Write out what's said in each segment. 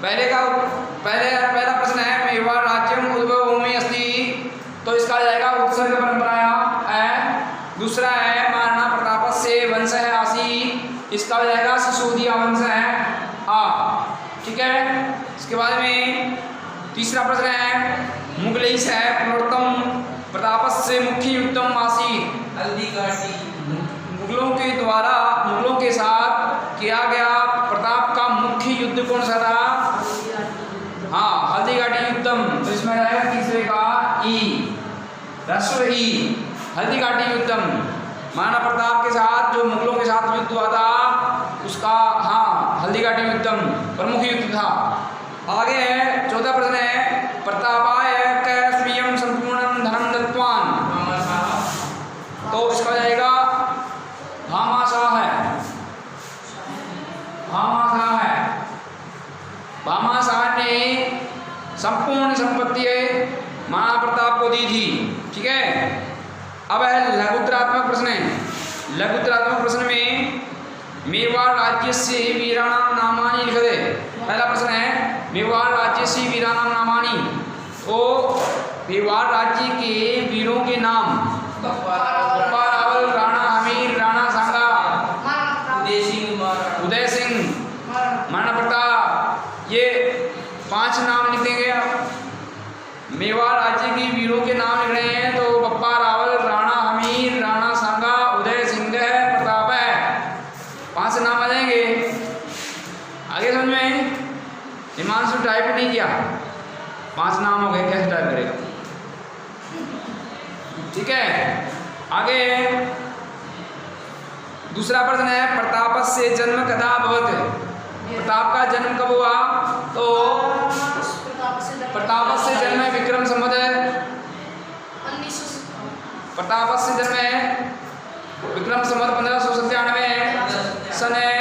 पहला प्रश्न है मेवाड़ राज्यम उद्भव भूमि अस्ति, तो इसका जाएगा उत्सर्ग परंपराया है। दूसरा है महाराणा प्रतापस्य वंश है आसी, इसका जाएगा सिसोदिया वंश है आ। ठीक है। इसके बाद में तीसरा प्रश्न है मुगलई है पुनरुत्तम प्रतापस्य मुख्य युद्धम आसी, हल्दी घाटी। मुगलों के साथ किया गया प्रताप का मुख्य युद्ध कौन सा था? हाँ, हल्दी घाटी युद्धम। तो इसमें रहेगा तीसरे का ई, ह्रस्व ई, हल्दी घाटी युद्धम। महाराणा प्रताप के साथ जो मुगलों के साथ युद्ध हुआ था उसका हाँ हल्दी घाटी युद्धम प्रमुख युद्ध था। आगे है चौथा प्रश्न है प्रतापाय कैस्मियम संपूर्ण धनम दत्तवान, तो इसका जाएगा भामाशाह है। भामाशाह ने संपूर्ण संपत्ति महाराणा प्रताप को दी थी। ठीक है। अब है लघुत्तरात्मक प्रश्न है। लघुत्तरात्मक प्रश्न में मेवाड़ राज्य से वीराणाम नामानि लिखते। पहला प्रश्न है मेवाड़ राज्य से वीराणाम नामानि, तो मेवाड़ राज्य के वीरों के नाम बप्पा रावल, राणा हमीर, राणा सांगा, उदय सिंह, महाराणा प्रताप, ये 5 नाम लिख देंगे आप। मेवाड़ राज्य के वीरों के नाम लिख रहे हैं तो बप्पा रावल, राणा हमीर, राणा सांगा, उदय सिंह है, प्रताप है, 5 नाम आ जाएंगे। आगे समझ में? हिमांशु टाइप नहीं किया, 5 नाम हो गए, कैसे टाइप करेगा? ठीक है। आगे दूसरा प्रश्न है प्रताप से जन्म कदा अभवत्, प्रताप का जन्म कब हुआ? तो प्रताप से जन्म है विक्रम संवत, प्रताप से जन्म है विक्रम संवत 1597 सन है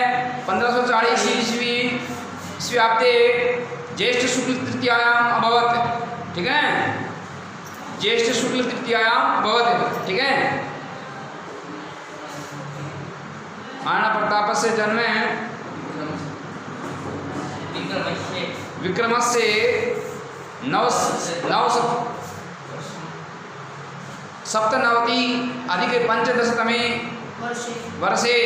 1540 ईस्वी आपते ज्येष्ठ शुक्ल तृतीयायाम अभवत्। ठीक है। ज्येष्ठ शुक्ल तृतीयायाम अभवत्। ठीक है। महाराणा प्रताप से जन्म है विक्रमस्य 997 अधिक 15तमे वर्षे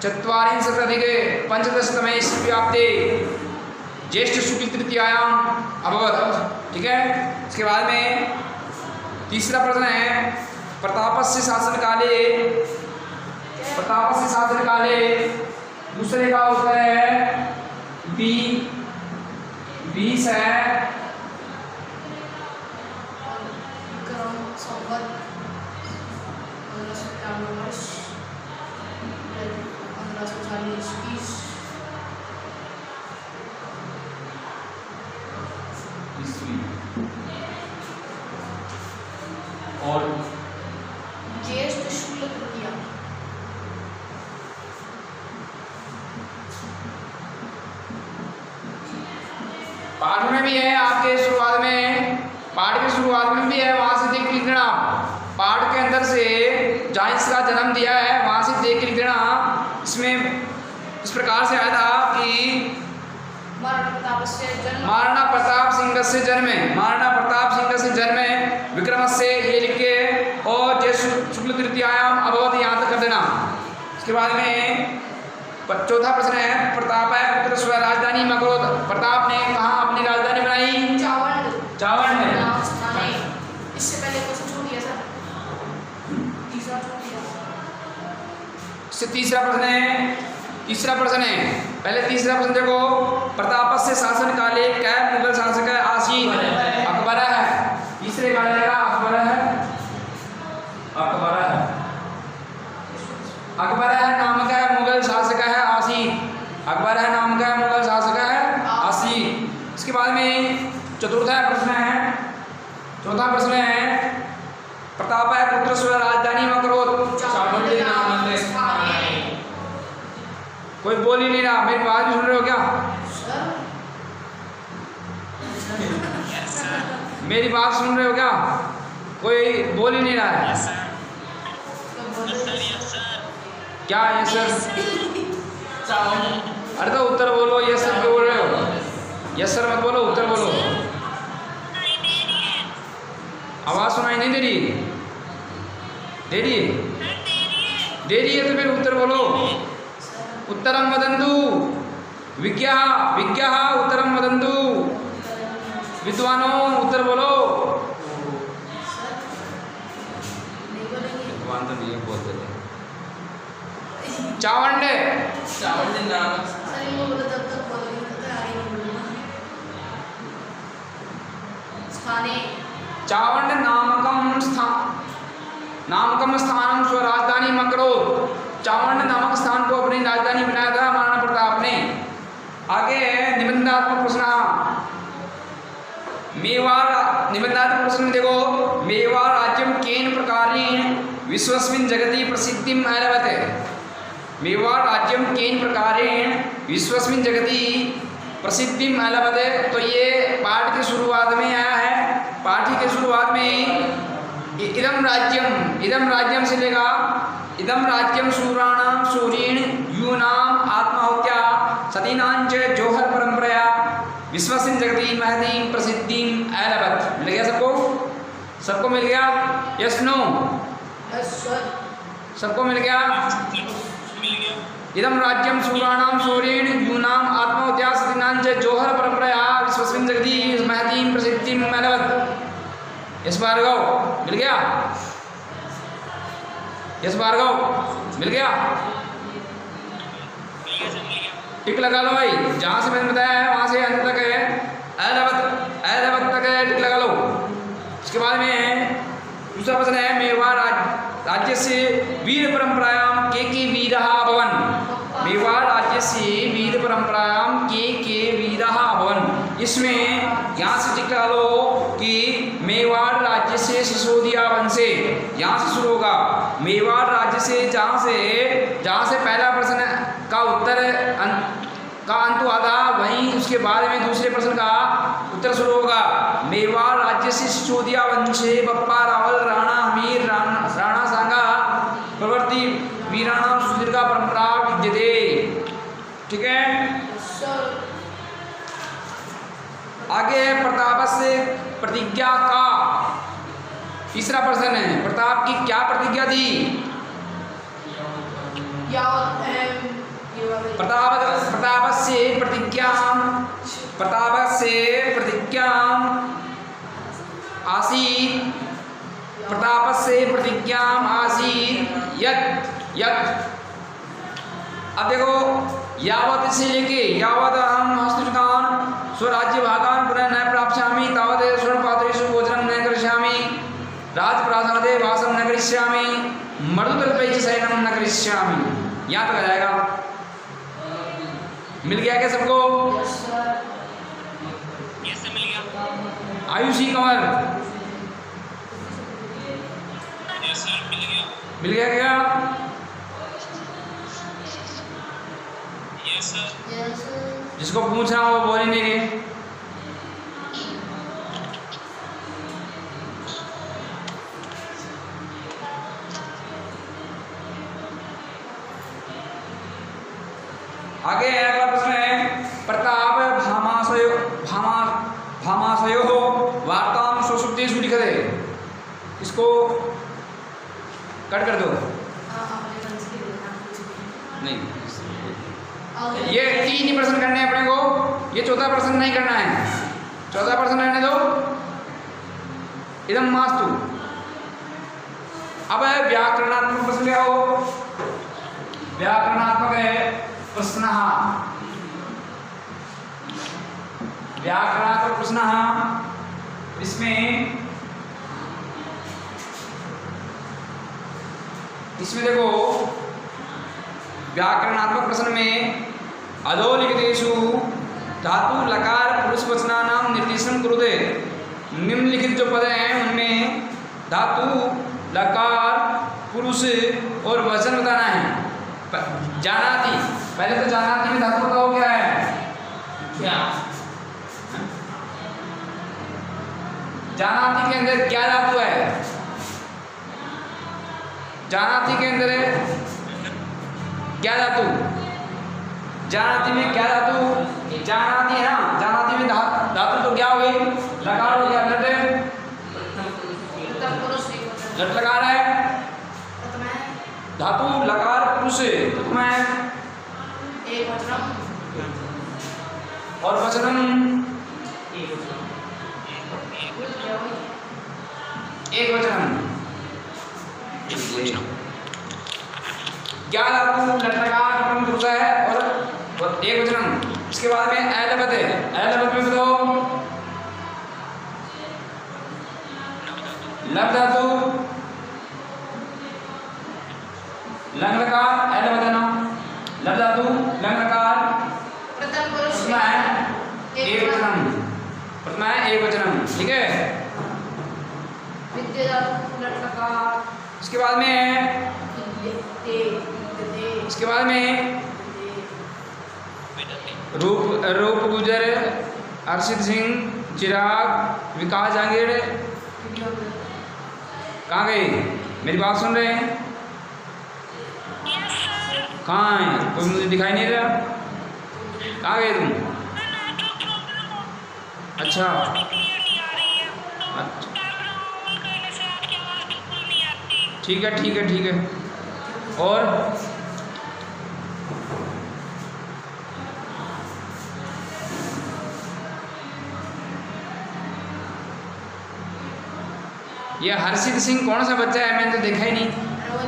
44 अधिक 15तमे ईस्व्याप्ते ज्येष्ठ शुक्ल तृतीयायाम अभवत्। ठीक है। इसके बाद में तीसरा प्रश्न है प्रतापस्य शासन काले, दूसरे का उत्तर है बी 20 है और ज्येष्ठ शुक्ल तृतीया। पाठ में भी है आपके शुरुआत में, पाठ के शुरुआत में भी है, वहां से देख लिख देना। पाठ के अंदर से जहाँ इसका जन्म दिया है वहां से देख लिख देना। इसमें इस प्रकार से आया था कि महाराणा प्रताप सिंह से जन्म है, महाराणा प्रताप सिंह से जन्म है विक्रम से, ये लिख के और ज्येष्ठ शुक्ल तृतीयायाम अभवत् यहाँ तक कर देना। इसके बाद में चौथा प्रश्न है प्रताप है पुत्र स्व राजधानी मगध, प्रताप ने कहाँ अपनी राजधानी बनाई? चावड़ में। इससे पहले क्वेश्चन छोड़ दिया सर, तीसरा छोड़ दिया। इससे तीसरा प्रश्न है पहले तीसरा प्रश्न देखो प्रताप से शासन काले कै मुगल शासक आसी? अकबर है। तीसरे का जाएगा अकबर है, अकबर है नाम का मुगल शासक है आसी, अकबर है नाम का मुगल शासक है आसी। इसके बाद में चौथा प्रश्न है प्रताप है पुत्र स्व राजधानी मगध, चावंडी नाम है। कोई बोल ही नहीं रहा, मेरी बात सुन रहे हो क्या? मेरी बात सुन रहे हो क्या? कोई बोल ही नहीं रहा है। क्या ये सर? अरे तो उत्तर बोलो, ये सर क्यों बोल रहे हो? यस सर मत बोलो, उत्तर बोलो। आवाज सुनाई नहीं दे रही? दे रही है? दे रही है तो फिर उत्तर बोलो। उत्तरम वदन्तु। विज्ञा विज्ञा उत्तरम वदन्तु। विद्वानों उत्तर बोलो। विद्वान तो नहीं बोलते थे। चावंडे चावंडे नाम सर इनको बोलो तब तक बोलोगे तो आगे नहीं बोलूँगा। स्थाने चावंड नामकम स्थानम स्वराजधानी मकरोद। चावंड नामक स्थान को अपनी राजधानी बनाया था महाराणा प्रताप ने। आगे निबंधात्मक प्रश्न। मेवाड़ निबंधात्मक प्रश्न देखो। मेवाड़ राज्यम केन प्रकारेण विश्वस्मिन् जगति प्रसिद्धिम ऐलवत्। मेवाड़ राज्यम केन प्रकारेण विश्वस्मिन् जगति प्रसिद्धिम ऐलवत्। तो ये पाठ की शुरुआत में आया है। पाठ की शुरुआत में इदम राज्यम से लेगा। इदम राज्यम शूराणाम शूरीण यूनाम आत्माहुत्या सतीनांच जोहर परंपराया विश्वस्मिन् जगति महतीं प्रसिद्धिं ऐलवत्। मिल गया सबको? सबको मिल गया? Yes no? सबको मिल गया? इदम राज्यम शूराणाम शौर्येण यूनाम आत्माहुत्या सतीनांच जोहर परंपराया विश्वस्मिन् जगति महतीं प्रसिद्धिं ऐलवत्। यस भार्गव मिल गया? यस भार्गव मिल गया? टिक लगा लो भाई। जहां से मैंने बताया है वहां से अंत तक है ऐलवत् तक है, टिक लगा लो। इसके बाद में दूसरा प्रश्न है मेवाड़ राज्य से वीर परंपरायाम के वीरः अभवन्। मेवाड़ राज्य से वीर परंपरायाम के वीरः अभवन्। इसमें यहाँ से टिक लगा लो कि मेवाड़ राज्य से सिसोदिया वंशे, यहाँ से शुरू होगा। मेवाड़ राज्य से जहाँ से पहला प्रश्न का उत्तर का अंत हुआ था, वहीं उसके बाद में दूसरे प्रश्न का उत्तर शुरू होगा। मेवाड़ राज्य से सिसोदिया वंशे बप्पा रावल राणा हमीर राणा सांगा प्रवृत्ति वीराणाम सुदीर्घा परंपरा विद्यते। ठीक है? आगे प्रताप से प्रतिज्ञा का तीसरा प्रश्न है। प्रताप की क्या प्रतिज्ञा थी? प्रताप से प्रतिज्ञा आसीत्। प्रताप से प्रतिज्ञा आसीत् यत्। अब देखो, यावत से लेके यावत अहम हस्तुष्कान स्वराज्य भागान पुनः न प्राप्स्यामि तावत् स्वर्णपात्रेषु भोजनं न करिष्यामि राजप्रासादे वासं न करिष्यामि मरुतल्पै च शयनं न करिष्यामि। यहाँ तक आ जाएगा। मिल गया क्या सबको? आयुषी कंवर मिल गया क्या? जिसको पूछना हो वो बोल ही नहीं रहे। आगे अगला प्रश्न है। प्रताप भामाशयो वार्तां स्वशुद्धेषु लिखते। इसको कट कर दो। नहीं, ये 3 ही प्रश्न करने हैं अपने को। ये चौथा प्रश्न नहीं करना है। चौथा प्रश्न रहने दो। इदम मास्तु। अब है व्याकरणात्मक प्रश्न। क्या हो? व्याकरणात्मक है प्रश्न। व्याकरणात्मक प्रश्न। इसमें देखो, व्याकरणात्मक प्रश्न में अधोलिखितेषु धातु लकार पुरुष वचनानां निर्देशन कुरुते। निम्नलिखित जो पद हैं उनमें धातु लकार पुरुष और वचन बताना है। जानाति, पहले तो जानाति में धातु बताओ क्या है? क्या जानाति के अंदर क्या धातु है? जानाति के अंदर क्या धातु? जानाति में क्या धातु? जानाति है ना, जानाति में लट लकार है प्रथम है धातु लकार पुरुष प्रथम है एक वचनम और वचनम एक वचनम क्या धातु लट लकार प्रथम पुरुष है और एक वचनम। इसके बाद में ऐलबत है, ऐलबत में बताओ लब धातु लंग लकार ऐलबत है ना, लब धातु लंग लकार प्रथम पुरुष प्रथमा है एक वचनम, प्रथमा है एक वचनम, ठीक है। विद्या धातु लट लकार इसके बाद में इसके बाद में रूप गुजर अर्षित सिंह चिराग विकास जहांगीर कहाँ गए, मेरी बात सुन रहे हैं? कहाँ है, कोई मुझे दिखाई नहीं रहा, कहाँ गए तुम? अच्छा ठीक है ठीक है ठीक है। और ये हर्षित सिंह कौन सा बच्चा है, मैंने तो देखा ही नहीं।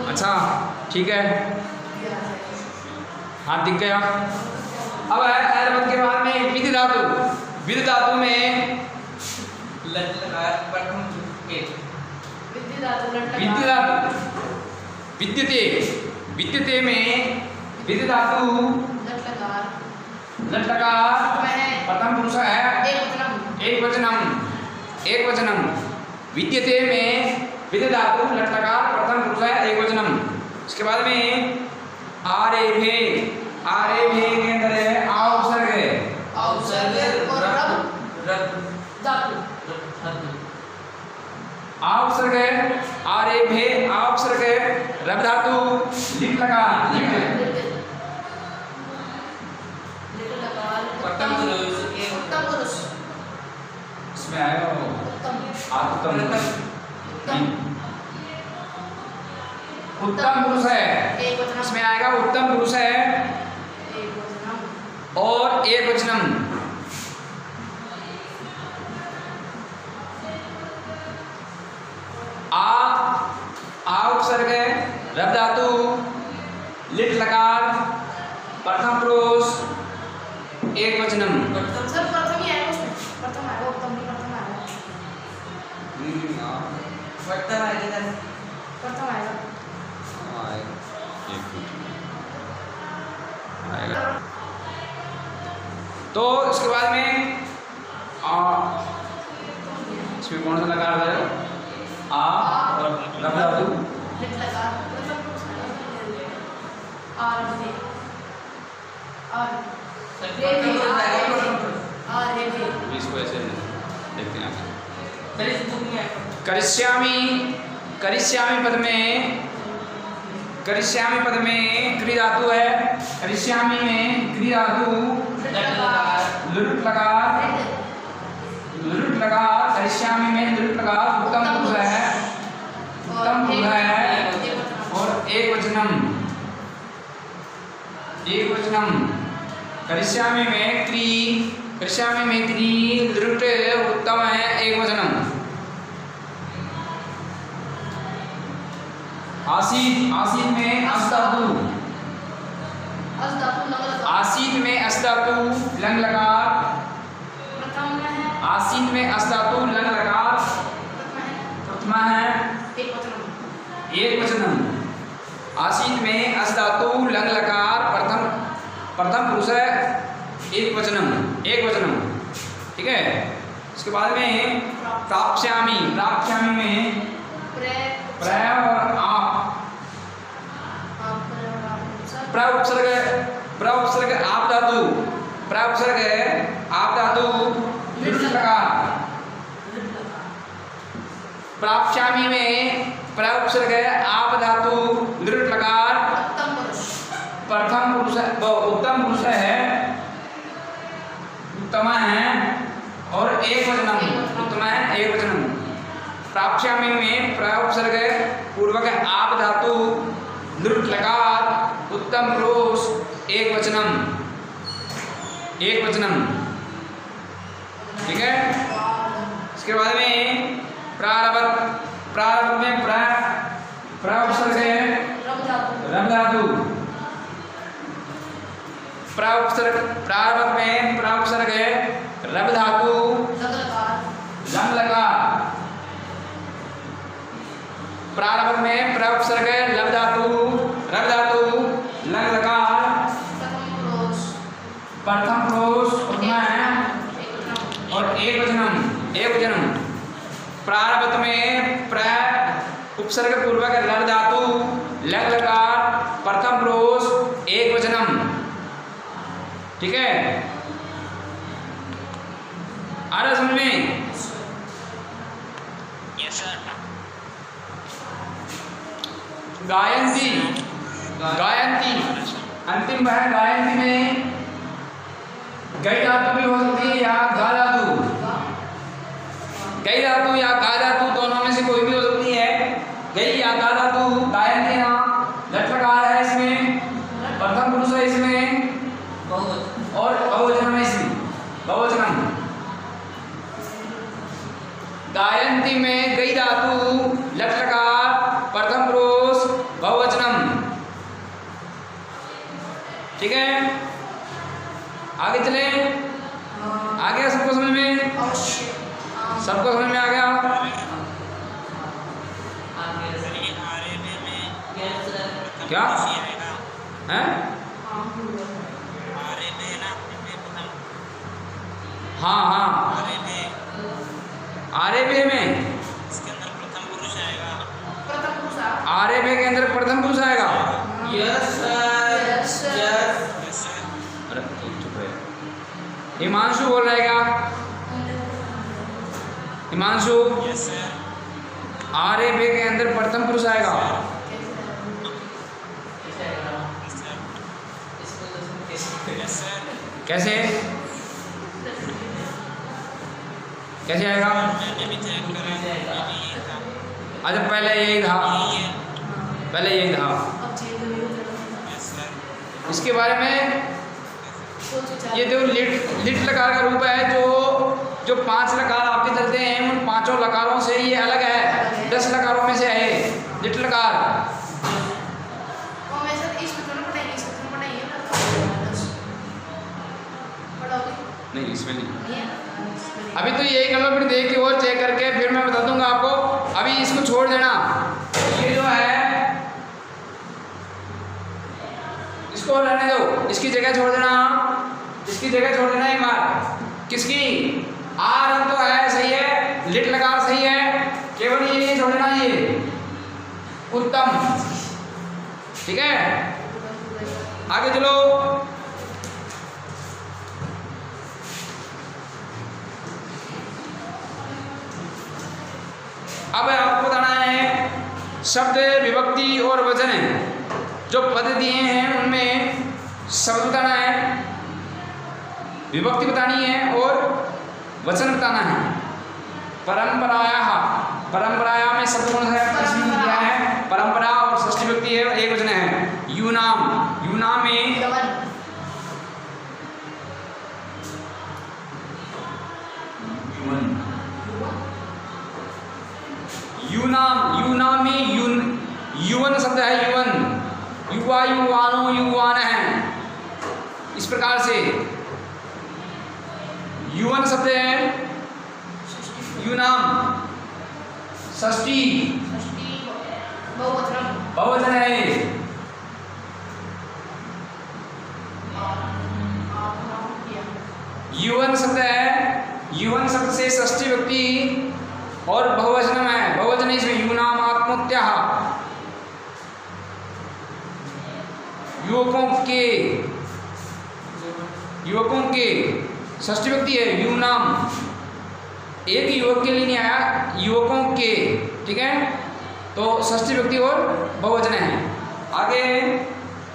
अच्छा ठीक है, हाँ दिख गया। अब है ऐलबत के बाद में विधि धातु, विधि धातु में लट लकार प्रथम एक विद्या धातु लट विद्युत लकार धातु विद्युते, विद्युते में विधि धातु लट लकार लट लकार प्रथम है प्रथम पुरुष है एक वचनम एक वचनम, एक वचनम। विद्यते में विधि धातु लट लकार प्रथम पुरुष है एक वचनम। इसके बाद में आरेभे, आरेभे के अंदर है आ उपसर्ग है, अवसर्ग और रब रब धातु आ उपसर्ग है आरेभे, आ उपसर्ग है रब धातु लिट लकार, लिट लकार प्रथम पुरुष एक उत्तम पुरुष इसमें आएगा वो उत्तम आत्तम उत्तम उत्तम पुरुष है, एक वचनम इसमें आएगा उत्तम पुरुष है एक वचनम और एक वचनम। आ उपसर्ग है रब धातु लिट लकार प्रथम पुरुष एक वचनम। सर प्रथम ही आएगा उसमें, प्रथम आएगा उत्तम नहीं, प्रथम आएगा प्रथम आएगा प्रथम आएगा तो इसके बाद में इसमें कौन सा लकार है, आ और रब धातु लिट लकार प्रथम पुरुष और रे और रे रे और रे रे इसको ऐसे देखते हैं। सर इस बुक में करिष्यामि, करिष्यामि पद में, करिष्यामि पद में क्रि धातु है, करिष्यामि में क्रि धातु लुट लकार, लुट लकार करिष्यामि में लुट लकार उत्तम पुरुष है, उत्तम पुरुष है और एक वचनम, एक वचनम। करिष्यामि में क्रि, करिष्यामि में क्रि लुट उत्तम है एक वचनम। आसीत, आसीत में अस धातु, अस धातु लंग लकार आसीत में अस धातु लंग लकार, प्रथम में है आसीत में अस धातु लंग लकार प्रथमा है एक वचनम एक वचनम। आसीत में अस धातु लंग लकार प्रथम, प्रथम पुरुष है एक वचनम, एक वचनम, ठीक है। इसके बाद में प्राप्स्यामि, प्राप्स्यामि में प्रय और आप, प्र उपसर्ग, प्र उपसर्ग आप धातु, प्र उपसर्ग है आप धातु लुट लकार। प्राप्स्यामि में प्र उपसर्ग है आप धातु लुट लकार उत्तम पुरुष प्रथम पुरुष है, उत्तम पुरुष है, उत्तमा है और एक वचनम, उत्तमा है एक वचनम। प्राप्स्यामि में प्रउपसर्ग पूर्वक आप धातु लृट लकार उत्तम पुरुष एक वचनम ठीक है। इसके बाद में प्रारंभ में प्रउपसर्ग रब धातु प्रारंभ में प्रउपसर्ग रब धातु रम लकार प्रारंभ में प्रउपसर्ग लब धातु रब धातु लंग लकार प्रथम पुरुष और एक वचनम प्रारंभ में प्र उपसर्ग पूर्वक लड़ धातु लंग लकार प्रथम पुरुष एक वचनम ठीक है। आ रहा समझ में? गायंती अंतिम है। गायंती में गई धातु भी हो सकती है या गा धातु, गई धातु या गा धातु दोनों में से कोई भी हो सकती है। गई या गा धातु। गायंती यहाँ लटलकार है, इसमें प्रथम पुरुष है, इसमें और बहुवचन है, इसमें बहुवचन। गायंती में गई धातु लटलकार प्रथम पुरुष बहुवचनम ठीक है। आगे चले, आ गया सबको समझ में? सबको समझ में आ गया? क्या है? हाँ आरेबे में आरेबे के अंदर प्रथम पुरुष आएगा। Yes sir. अरे चुप रहे। हिमांशु बोल रहा है क्या? हिमांशु आरेबे के अंदर प्रथम पुरुष आएगा। कैसे कैसे आएगा? अच्छा पहले यही था, इसके बारे में ये जो लिट लकार का रूप है, जो 5 लकार आपके चलते हैं उन 5 लकारों से ये अलग है। 10 लकारों में से है लिट लकार। नहीं इसमें नहीं, अभी तो यही कर लो, फिर देख के और चेक करके फिर मैं बता दूंगा आपको। अभी इसको छोड़ देना, ये जो है इसको रहने दो, इसकी जगह छोड़ देना, इसकी जगह छोड़ देना एक बार। किसकी? आर तो है सही है, लिट लकार सही है, केवल ये छोड़ देना, ये उत्तम ठीक है। आगे चलो, अब आपको बताना है शब्द विभक्ति और वचन जो पद दिए हैं उनमें शब्द बताना है, विभक्ति बतानी है और वचन बताना है। परंपराया में शब्द कौन सा क्या है? परंपरा और षष्ठी विभक्ति है, एक वचन है। यूनाम में यूनाम में युवन शब्द है, युवा युवानो युवान है, इस प्रकार से युवन शब्द है। यूनाम षष्ठी बहुवचन है। युवन शब्द है, युवन शब्द से षष्ठी व्यक्ति और बहुवचन है, बहुवचन इसमें यूनाम आत्मोत्याह, युवकों के षष्ठी व्यक्ति है यूनाम, एक युवक के लिए नहीं आया, युवकों के ठीक है, तो षष्ठी व्यक्ति और बहुवचन है। आगे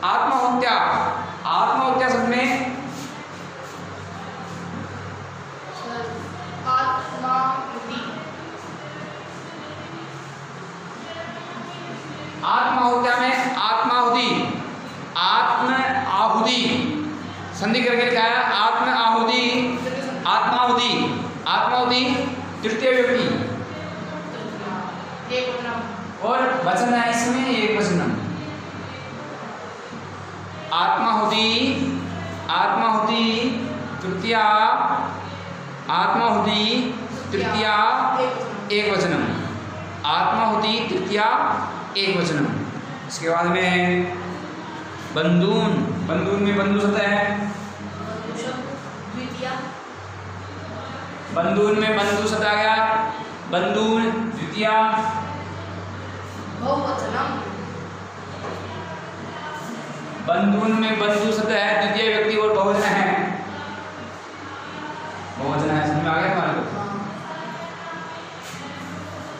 आत्महत्या शब्द में संधि करके लिखा है आत्म आहुति, आत्माहुति, आत्माहुति तृतीय व्यक्ति एक वचनम और वचन है इसमें एक वचनम। आत्माहुति, आत्माहुति तृतीया, आत्माहुति तृतीया एक वचनम, आत्माहुति तृतीया एक वचनम। इसके बाद में बंधून, बंधून में बंधु शब्द है, द्वितीया बंधून में बंधु शब्द आ गया, बंधून द्वितीया, बहुवचनम बंधून में बंधु शब्द है द्वितीय व्यक्ति और बहुवचन है, बहुवचन है, समझ में आ गया तुम्हारे को,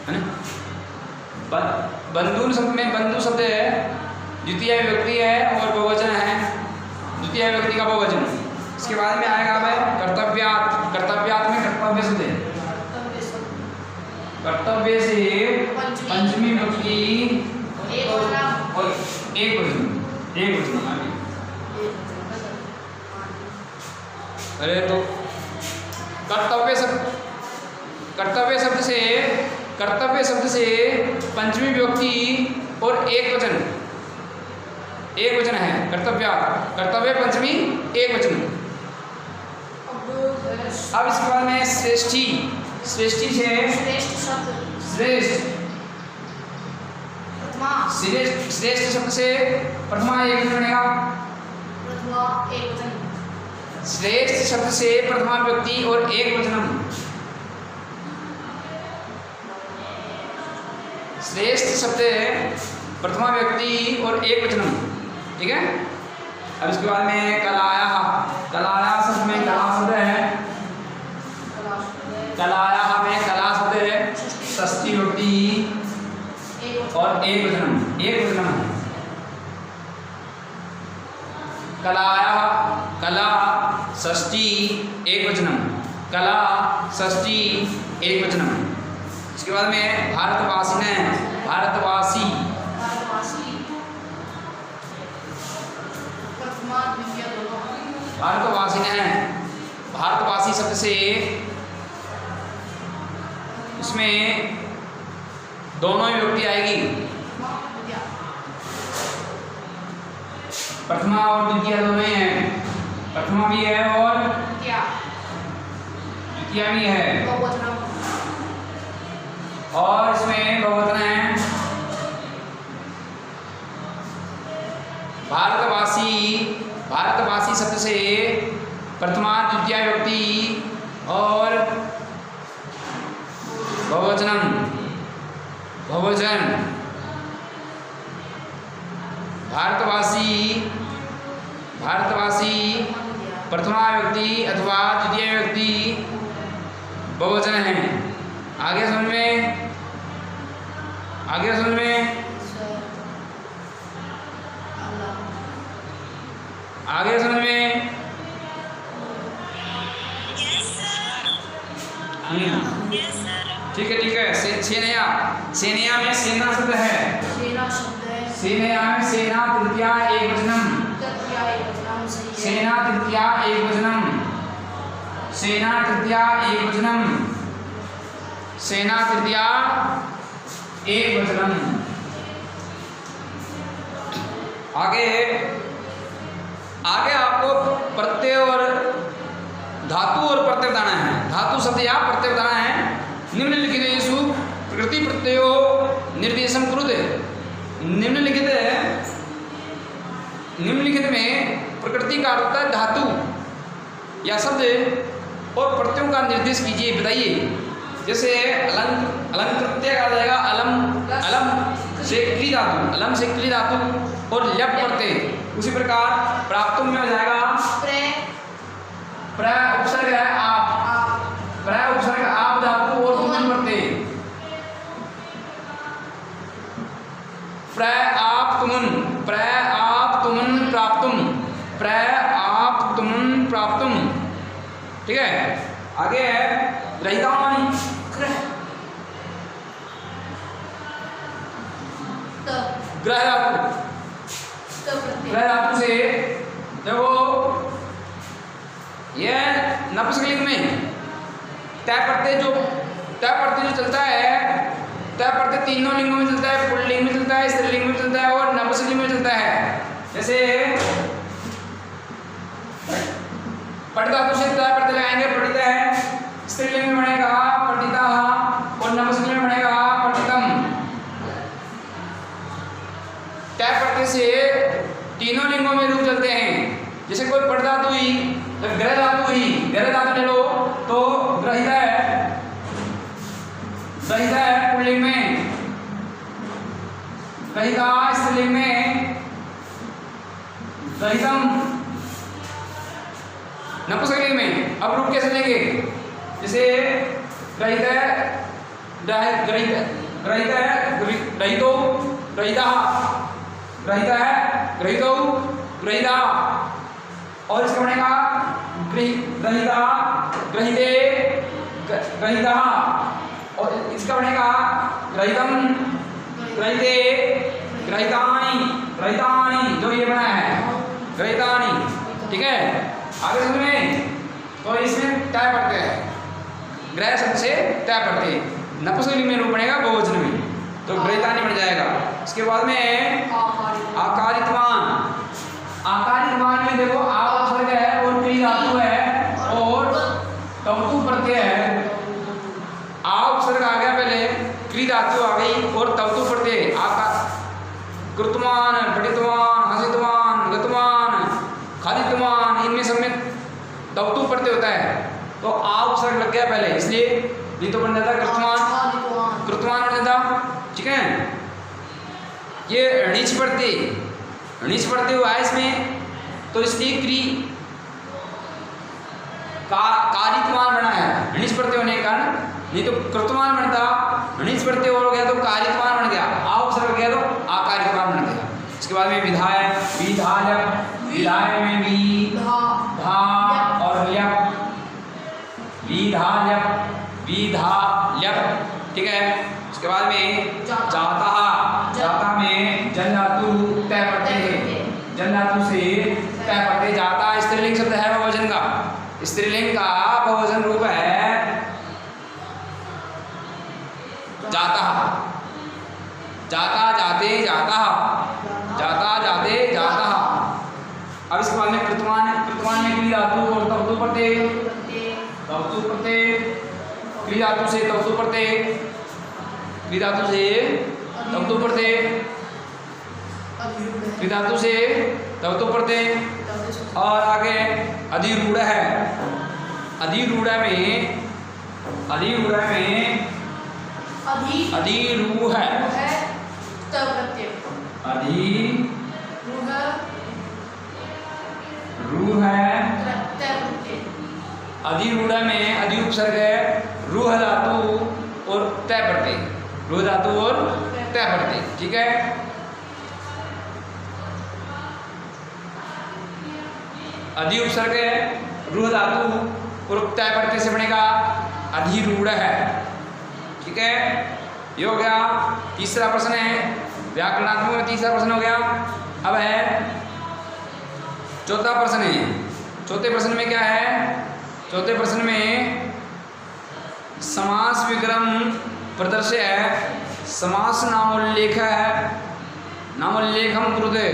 है ना? बंधून शब्द में बंधु शब्द है द्वितीय व्यक्ति है और बहुवचन है, द्वितीय व्यक्ति का बहुवचन। इसके बाद में आएगा अब कर्तव्यात, कर्तव्यात में कर्तव्य शब्द है, कर्तव्य से पंचमी व्यक्ति एक वचनम और एक वचन, एक वचन आगे। अरे तो कर्तव्य शब्द, कर्तव्य शब्द से, कर्तव्य शब्द से पंचमी व्यक्ति और एक वचन, एक वचन है कर्तव्य, कर्तव्य पंचमी एक वचन। अब इसके बाद में श्रेष्ठी, श्रेष्ठी से श्रेष्ठ शब्द श्रेष्ठ, प्रथमा श्रेष्ठ, श्रेष्ठ शब्द से प्रथमा एक वचन बनेगा, प्रथमा एक वचन श्रेष्ठ शब्द से प्रथमा व्यक्ति और एक वचनम, श्रेष्ठ शब्द प्रथमा व्यक्ति और एक वचनम, ठीक है। अब इसके बाद में कलाया, कलाया शब्द में कला शब्द है, कलाया में कला शब्द है षष्ठी व्यक्ति और एक वचनम, एक वचनम। कलाया, कला षष्ठी एक वचनम, कला षष्ठी एक वचनम। इसके बाद में भारतवासी ने, भारतवासी, भारतवासी प्रथमा द्वितीय दोनों भारतवासी ने, भारतवासी शब्द से इसमें दोनों ही व्यक्ति आएगी, प्रथमा और द्वितीय दोनों ही हैं, प्रथमा भी है और द्वितीय भी है और इसमें बहुवचन है। भारतवासी, भारतवासी शब्द से प्रथमा द्वितीय व्यक्ति और बहुवचनम, बहुवचन। भारतवासी, भारतवासी प्रथमा व्यक्ति अथवा द्वितीय व्यक्ति बहुवचन है। आगे समझ में, आगे समझ में, आगे समझ में। ठीक है, ठीक है। सेनया, सेनया में सेना शब्द है, सेना शब्द है सेनया में सेना तृतीया एक वचनम, तृतीया एक वचनम सही है सेना तृतीया एक वचनम, सेना तृतीया एक वचनम, सेना तृतीया एक वचनम। आगे, आगे आपको प्रत्यय और धातु और प्रत्यय बताना है। धातु शब्द या प्रत्यय बताना है। निम्नलिखितेषु प्रकृति प्रत्ययो निर्देशम कुरुते। निम्नलिखित, निम्नलिखित में प्रकृति का अर्थ होता है धातु या शब्द और प्रत्ययों का निर्देश कीजिए, बताइए। जैसे अलंक, अलंकृत्य का जाएगा अलम, अलम से क्री धातु, अलम से क्री धातु और लप प्रत्यय। उसी प्रकार प्राप्तुम में हो जाएगा प्र उपसर्ग है आप, प्र उपसर्ग आप धातु और तुमन प्रत्यय। प्र आप तुमन, प्र आप तुमन प्राप्तुम, प्र आप तुमन प्राप्तुम, ठीक है। आगे है रहितामानी, ग्रह धातु, ग्रह धातु से देखो नपुंसकलिंग में तय प्रत्यय जो चलता है, तय प्रत्यय तीनों लिंगों में चलता है, पुल्लिंग में चलता है, स्त्रीलिंग में चलता है और नपुंसकलिंग में चलता है। जैसे पठ धातु से तय प्रत्यय लगाएंगे, पठित है, स्त्रीलिंग में बनेगा पठिता और नपुंसकलिंग में बनेगा पठितम। तय प्रत्यय से तीनों लिंगों में रूप चलते हैं। जैसे कोई पठ धातु ही, ग्रह धातु ले लो तो ग्रहिता है पुल्लिंग में, ग्रहिता स्त्रीलिंग में, ग्रहितम नपुंसकलिंग में। अब रूप कैसे लेंगे? जैसे ग्रहित है, ग्रहिता और इसका बनेगा ग्रहिता, ग्रहिता और इसका बनेगा ग्रहितम, ग्रहिते, ग्रहितानि जो ये बना है ग्रहितानि। ठीक है, आगे समझ में? तो इसमें तय पढ़ते हैं, ग्रह शब्द से तय पढ़ते हैं। नपुंसकलिंग में रूप बनेगा बहुवचन में, तो ग्रहितानि बन जाएगा। इसके बाद में आकारितवान। आकारितवान में देखो आ उपसर्ग है और क्री धातु है और तवतु प्रत्यय है। आ उपसर्ग आ गया पहले, क्री धातु आ गई और तवतु प्रत्यय। कृतवान, पठितवान, हसितवान, गतवान, खादितवान, इनमें सब में तवतु प्रत्यय होता है, तो आ उपसर्ग लग गया पहले, इसलिए ये तो बन जाता कृतवान, कृतवान बन जाता। ठीक है, ये णिच प्रत्यय हुआ है इसमें, तो इसलिए क्री कारितवान बना है णिच प्रत्यय होने के कारण। नहीं तो कृतवान बनता, णिच प्रत्यय हो गया तो कारितवान बन गया, आ उपसर्ग गया तो आकारितवान बन गया। इसके बाद में विधाय, विधाय में भी धा और ल्यप, विधाल्यप। ठीक है, उसके बाद में जाता में जन धातु तय प्रत्यय है, जन धातु से तय प्रत्यय। जाता स्त्रीलिंग शब्द है बहुवचन का, स्त्रीलिंग का बहुवचन रूप है जाता, जाते, जाता। अब इसके बाद में कृतवान में क्री धातु और तवतु प्रत्यय, क्री धातु से तवतु प्रत्यय, क्री धातु से तवतु प्रत्यय। और आगे अधिरूढ़ है, अधिरूढ़ में अधिरूढ़ है, अधिरूढ़ में अधि उपसर्ग है, रूह धातु और तय प्रत्यय, रूह धातु और तय प्रत्यय। ठीक है, अधि उपसर्ग है, रूह धातु और तय प्रत्यय से बनेगा अधिरूढ़ है। ठीक है, ये हो गया तीसरा प्रश्न है, व्याकरणात्मक में तीसरा प्रश्न हो गया। अब है चौथा प्रश्न है। चौथे प्रश्न में क्या है? चौथे प्रश्न में समास विग्रह प्रदर्श्य है, समास नामोल्लेख है, नामोल्लेखम कुरुते।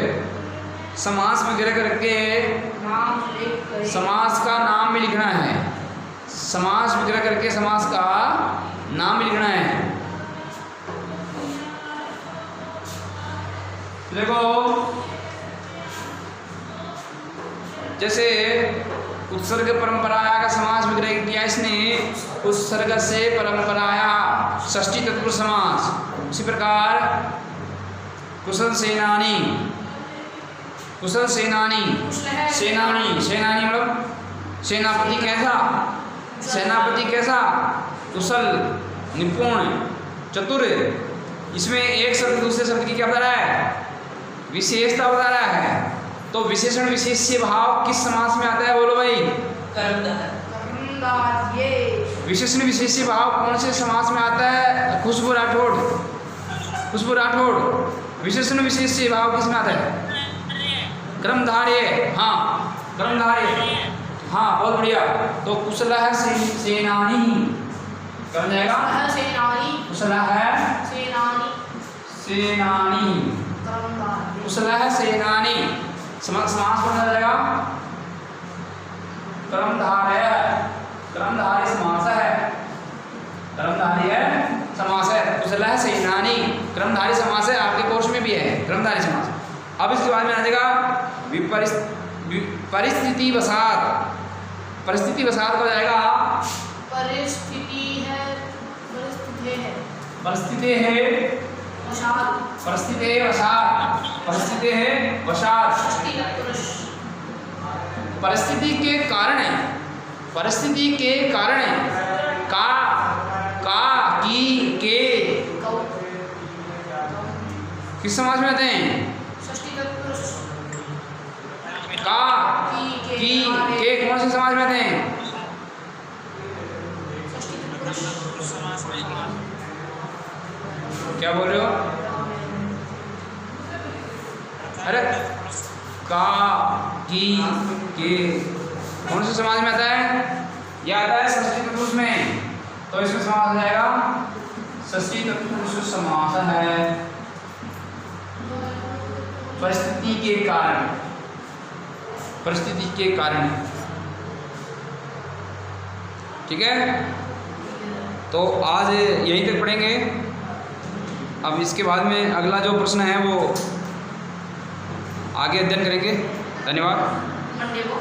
समास विग्रह करके समास का नाम भी लिखना है, समास विग्रह करके समास का नाम भी लिखना है। देखो, जैसे उत्सर्ग परंपराया का समास विग्रह किया इसने, उत्सर्ग से परंपराया षष्ठी तत्पुरुष समास। उसी प्रकार कुशल सेनानी, कुशल सेनानी, सेनानी, सेनानी मतलब सेनापति कैसा, सेनापति कैसा, कुशल, निपुण, चतुर। इसमें एक शब्द दूसरे शब्द की क्या बता रहा है? विशेषता बता रहा है। तो विशेषण विशेष्य भाव किस समास में आता है? बोलो भाई। विशेषण विशेष्य भाव कौन से समास में आता है? खुशबू राठौड़, खुशबू राठौड़। विशेषण विशेष्य भाव किस में आता है? कर्मधारय, हाँ कर्मधारय। हाँ बहुत बढ़िया। तो कुशलः सेनानी क्या बन जाएगा? कुशलः सेनानी, कुशलः सेनानी, सेनानी, कर्मधारय, कुशलः सेनानी समास बन जाएगा कर्मधारय, कर्मधारय समास है, कर्मधारय समास है। कुशलः सेनानी कर्मधारय समास है, आपके कोर्स में भी है कर्मधारय समास। अब इसके बाद में आ जाएगा परिस्थिति वसात, परिस्थिति वसात हो जाएगा परिस्थिति है, परिस्थिति है, परिस्थिति है, वशात, परिस्थिति है वसात, परिस्थिति है वसात, षष्ठी तत्पुरुष, परिस्थिति के कारण, परिस्थिति के कारण का की के कौ, किस समाज में आते हैं? षष्ठी तत्पुरुष, का की के कौन से समाज में आते हैं? षष्ठी तत्पुरुष, क्या बोल रहे हो? अरे का की के कौन से समाज में आता है? यह आता है षष्ठी तत्पुरुष में, तो इसमें समास आ जाएगा षष्ठी तत्पुरुष समास है। परिस्थिति के कारण, परिस्थिति के कारण, ठीक है। तो आज यहीं तक पढ़ेंगे। अब इसके बाद में अगला जो प्रश्न है वो आगे अध्ययन करेंगे। धन्यवाद। मंडे को